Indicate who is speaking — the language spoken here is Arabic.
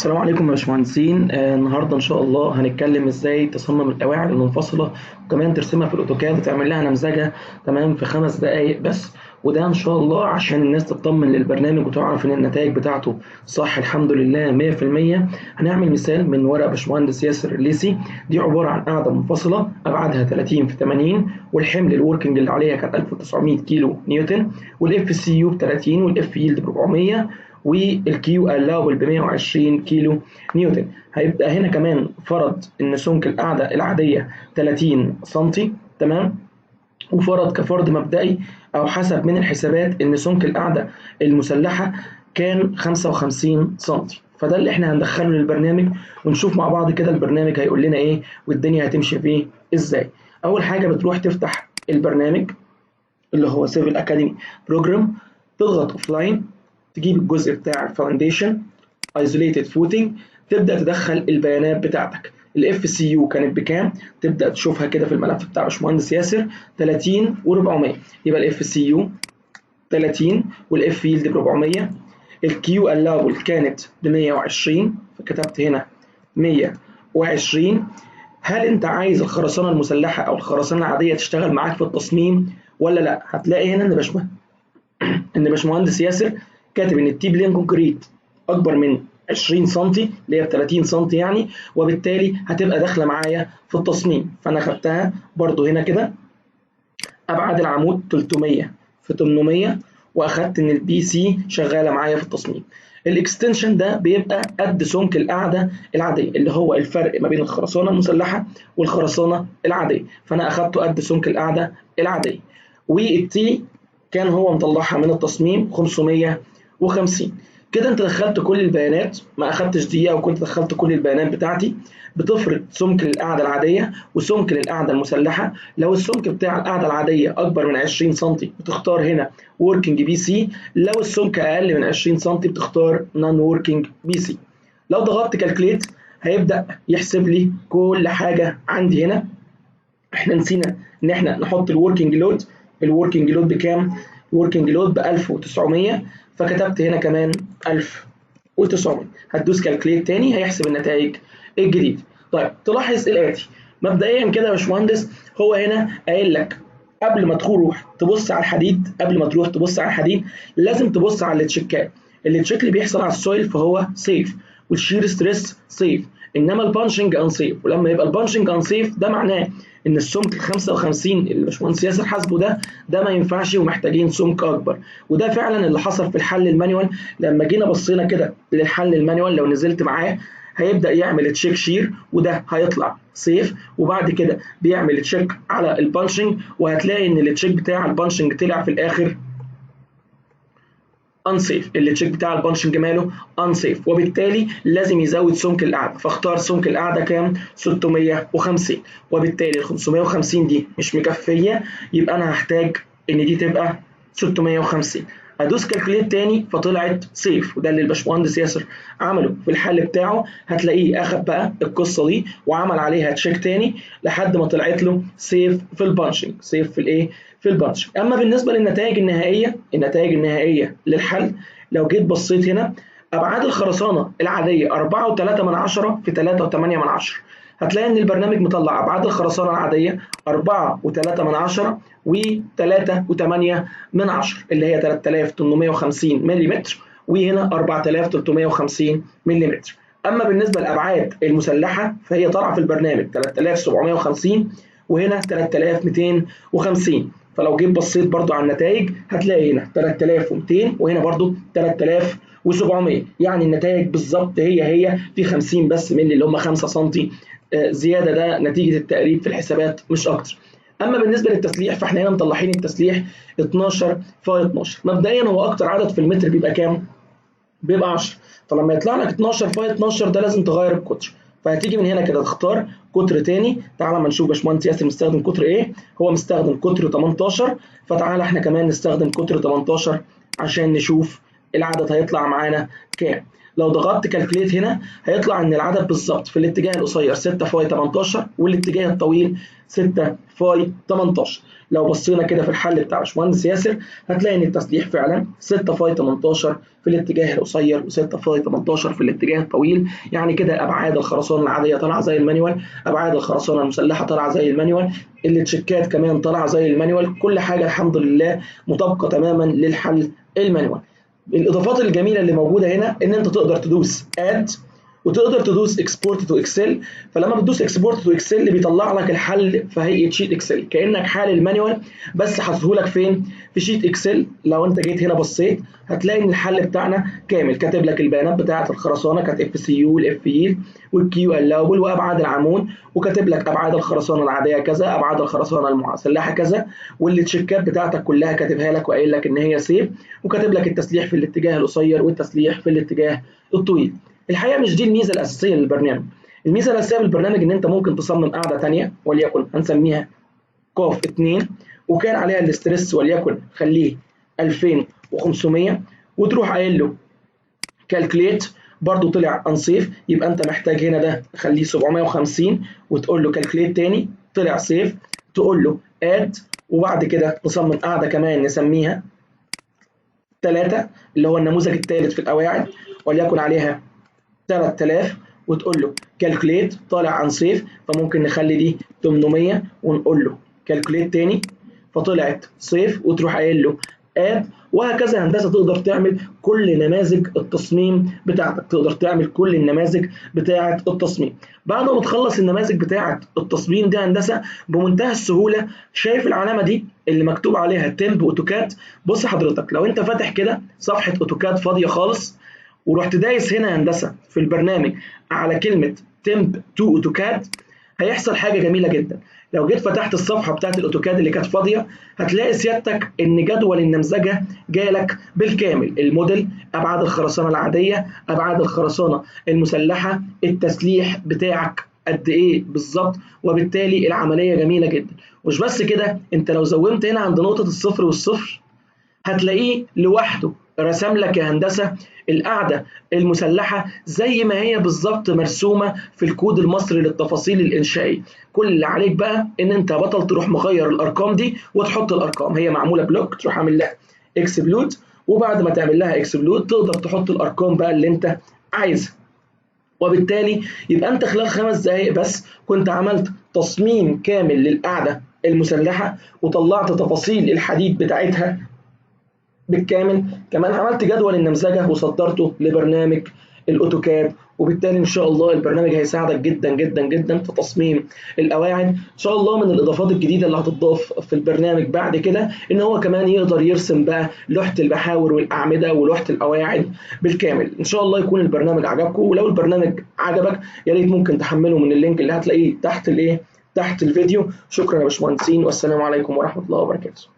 Speaker 1: السلام عليكم يا باشمهندسين. النهارده ان شاء الله هنتكلم ازاي تصمم القواعد المنفصله وكمان ترسمها في الاوتوكاد وتعمل لها نمذجه تمام في 5 دقائق بس. وده ان شاء الله عشان الناس تطمن للبرنامج وتعرف ان النتائج بتاعته صح الحمد لله 100%. هنعمل مثال من ورق باشمهندس ياسر الليثي. دي عباره عن قاعده منفصله ابعادها 30 في 80 والحمل الوركنج اللي عليها كان 1900 كيلو نيوتن والاف سي يو ب 30 والاف يلد ب 400 والكيو الاوبل ب 120 كيلو نيوتن. هيبقى هنا كمان فرض ان سمك القاعده العاديه 30 سم تمام، وفرض كفرض مبدئي او حسب من الحسابات ان سمك القاعده المسلحه كان 55 سم. فده اللي احنا هندخله للبرنامج ونشوف مع بعض كده البرنامج هيقول لنا ايه والدنيا هتمشي فيه ازاي. اول حاجه بتروح تفتح البرنامج اللي هو سيفل اكاديمي بروجرام، تضغط اوفلاين، تجيب الجزء بتاع الفاونديشن ايزوليتد فوتنج، تبدا تدخل البيانات بتاعتك. الاف سي يو كانت بكام؟ تبدا تشوفها كده في الملف بتاع باشمهندس ياسر 30 و400، يبقى الاف سي يو 30 والاف يلد ب 400. الكيو الاوبل كانت ب 120 فكتبت هنا 120. هل انت عايز الخرسانه المسلحه او الخرسانه العاديه تشتغل معاك في التصميم ولا لا؟ هتلاقي هنا ان باشمهندس ياسر كاتب ان التي بلين كونكريت اكبر من 20 سم اللي هي 30 سم يعني، وبالتالي هتبقى داخله معايا في التصميم. فانا خدتها برضو هنا كده ابعاد العمود 300 في 800 واخدت ان البي سي شغاله معايا في التصميم. الاكستنشن ده بيبقى قد سمك القاعده العاديه اللي هو الفرق ما بين الخرسانه المسلحه والخرسانه العاديه، فانا اخدته قد سمك القاعده العاديه. والتي كان هو مطلعها من التصميم 550. كده انت دخلت كل البيانات، ما اخدتش دقيقه وكنت دخلت كل البيانات بتاعتي. بتفرض سمك للقاعده العاديه وسمك للقاعده المسلحه. لو السمك بتاع القاعده العاديه اكبر من 20 سم بتختار هنا وركينج بي سي، لو السمك اقل من 20 سم بتختار نون وركينج بي سي. لو ضغطت كالكليت هيبدا يحسب لي كل حاجه عندي هنا. احنا نسينا ان احنا نحط الوركينج لود. الوركينج لود بكام؟ الوركينج لود ب 1900 فكتبت هنا كمان 1900. هتدوس كالكليت تاني هيحسب النتائج الجديده. طيب تلاحظ الاتي مبدئيا كده يا باشمهندس، هو هنا قايل لك قبل ما تروح تبص على الحديد، لازم تبص على التشيكات. التشيك اللي بيحصل على السويل فهو سيف والشير ستريس سيف، انما البانشنج ان سيف. ولما يبقى البانشنج ان سيف ده معناه ان السمك ال 55 اللي باشمهندس ياسر حاسبه ده ما ينفعش ومحتاجين سمك اكبر. وده فعلا اللي حصل في الحل المانيوال. لما جينا بصينا كده للحل المانيوال لو نزلت معاه هيبدا يعمل تشيك شير وده هيطلع سيف، وبعد كده بيعمل تشيك على البانشنج وهتلاقي ان التشيك بتاع البانشنج طلع في الاخر unsafe. التشيك بتاع البانشنج ماله unsafe، وبالتالي لازم يزود سمك القاعده. فاختار سمك القاعده كام؟ 650. وبالتالي ال 550 دي مش مكفيه، يبقى انا هحتاج ان دي تبقى 650. ادوس كالكوليت تاني فطلعت سيف، وده اللي الباشمهندس ياسر عمله في الحل بتاعه. هتلاقيه اخد بقى القصه دي وعمل عليها تشيك تاني لحد ما طلعت له سيف في البانشنج، سيف في الايه؟ في البانشنج. اما بالنسبه للنتائج النهائيه، للحل لو جيت بصيت هنا ابعاد الخرسانه العاديه 4.3 في 3.8، هتلاقي ان البرنامج مطلع ابعاد الخرسانه العاديه 4.3 و3.8 اللي هي 3850 ملم، وهنا 4350 ملم. اما بالنسبه للابعاد المسلحه فهي طالعه في البرنامج 3750 وهنا 3250. فلو جيت بصيت برضو على النتائج هتلاقي هنا 3200 وهنا برضو 3700، يعني النتائج بالظبط هي في 50 بس ملي اللي هم 5 سم زياده، ده نتيجه التقريب في الحسابات مش اكتر. اما بالنسبه للتسليح فاحنا هنا مطلعين التسليح 12 في 12. مبدئيا هو اكتر عدد في المتر بيبقى كام؟ بيبقى 10. فلما يطلع لك 12 في 12 ده لازم تغير القطر، فهتيجي من هنا كده تختار قطر تاني. تعالى ما نشوف باشمهندس ياسر مستخدم قطر ايه. هو مستخدم قطر 18، فتعالى احنا كمان نستخدم قطر 18 عشان نشوف العدد هيطلع معانا كام. لو ضغطت كالكوليت هنا هيطلع ان العدد بالظبط في الاتجاه القصير 6 فاي 18 والاتجاه الطويل 6 فاي 18. لو بصينا كده في الحل بتاع باشمهندس ياسر هتلاقي ان التسليح فعلا 6 فاي 18 في الاتجاه القصير و6 فاي 18 في الاتجاه الطويل. يعني كده ابعاد الخرسانه العاديه طالعه زي المانيوال، ابعاد الخرسانه المسلحه طالعه زي المانيوال، التشيكات كمان طالعه زي المانيوال، كل حاجه الحمد لله مطابقه تماما للحل المانيوال. الاضافات الجميله اللي موجوده هنا ان انت تقدر تدوس اد وتقدر تدوس اكسبورت تو اكسل. فلما بتدوس اكسبورت تو اكسل بيطلع لك الحل في هيئه شيت اكسل كانك حال المانيوال بس حاطه لك فين؟ في شيت اكسل. لو انت جيت هنا بصيت هتلاقي ان الحل بتاعنا كامل، كاتب لك البيانات بتاعه الخرسانه، كانت اف سي يو والاف ييل والكيو الاوبل وابعاد العمود، وكاتب لك ابعاد الخرسانه العاديه كذا، ابعاد الخرسانه المسلحه كذا، والتشيكات بتاعتك كلها كاتبها لك وقايل لك ان هي سيف، وكاتب لك التسليح في الاتجاه القصير والتسليح في الاتجاه الطويل. الحقيقه مش دي الميزه الاساسيه للبرنامج. الميزه الاساسيه بالبرنامج ان انت ممكن تصمم قاعده ثانيه وليكن هنسميها قاف 2 وكان عليها الاسترس وليكن خليه 2500 وتروح قايل له كالكليت، برضو طلع انسيف، يبقى انت محتاج هنا ده خليه 750 وتقول له كالكليت تاني طلع سيف، تقول له اد، وبعد كده نصمم قاعده كمان نسميها 3 اللي هو النموذج الثالث في القواعد وليكن عليها 3000 وتقول له كالكوليت طالع انسيف، فممكن نخلي دي 800 ونقول له كالكوليت تاني فطلعت صيف وتروح قايل له اد. وهكذا هندسه تقدر تعمل كل نماذج التصميم بتاعتك، تقدر تعمل كل النماذج بتاعه التصميم. بعد ما تخلص النماذج بتاعه التصميم دي هندسه بمنتهى السهوله، شايف العلامه دي اللي مكتوب عليها تمب اوتوكاد؟ بص حضرتك لو انت فاتح كده صفحه اوتوكاد فاضيه خالص ورحت دايس هنا هندسه في البرنامج على كلمه تمب تو اوتوكاد هيحصل حاجه جميله جدا. لو جيت فتحت الصفحه بتاعت الاوتوكاد اللي كانت فاضيه هتلاقي سيادتك ان جدول النمذجه جالك بالكامل، الموديل، ابعاد الخرسانه العاديه، ابعاد الخرسانه المسلحه، التسليح بتاعك قد ايه بالظبط، وبالتالي العمليه جميله جدا. مش بس كده، انت لو زومت هنا عند نقطه الصفر والصفر هتلاقيه لوحده رسم لك يا هندسه القاعده المسلحه زي ما هي بالظبط مرسومه في الكود المصري للتفاصيل الانشائيه. كل اللي عليك بقى ان انت بطل تروح مغير الارقام دي وتحط الارقام، هي معموله بلوك تروح عامل لها اكسبلود، وبعد ما تعمل لها اكسبلود تقدر تحط الارقام بقى اللي انت عايزها. وبالتالي يبقى انت خلال 5 دقائق بس كنت عملت تصميم كامل للقاعده المسلحه وطلعت تفاصيل الحديد بتاعتها بالكامل، كمان عملت جدول النمذجه وصدرته لبرنامج الاوتوكاد. وبالتالي ان شاء الله البرنامج هيساعدك جدا جدا جدا في تصميم القواعد. ان شاء الله من الاضافات الجديده اللي هتضاف في البرنامج بعد كده ان هو كمان يقدر يرسم بقى لوحه المحاور والاعمده ولوحه القواعد بالكامل. ان شاء الله يكون البرنامج عجبكم، ولو البرنامج عجبك يا ريت ممكن تحمله من اللينك اللي هتلاقيه تحت تحت الفيديو. شكرا يا باشمهندسين، والسلام عليكم ورحمه الله وبركاته.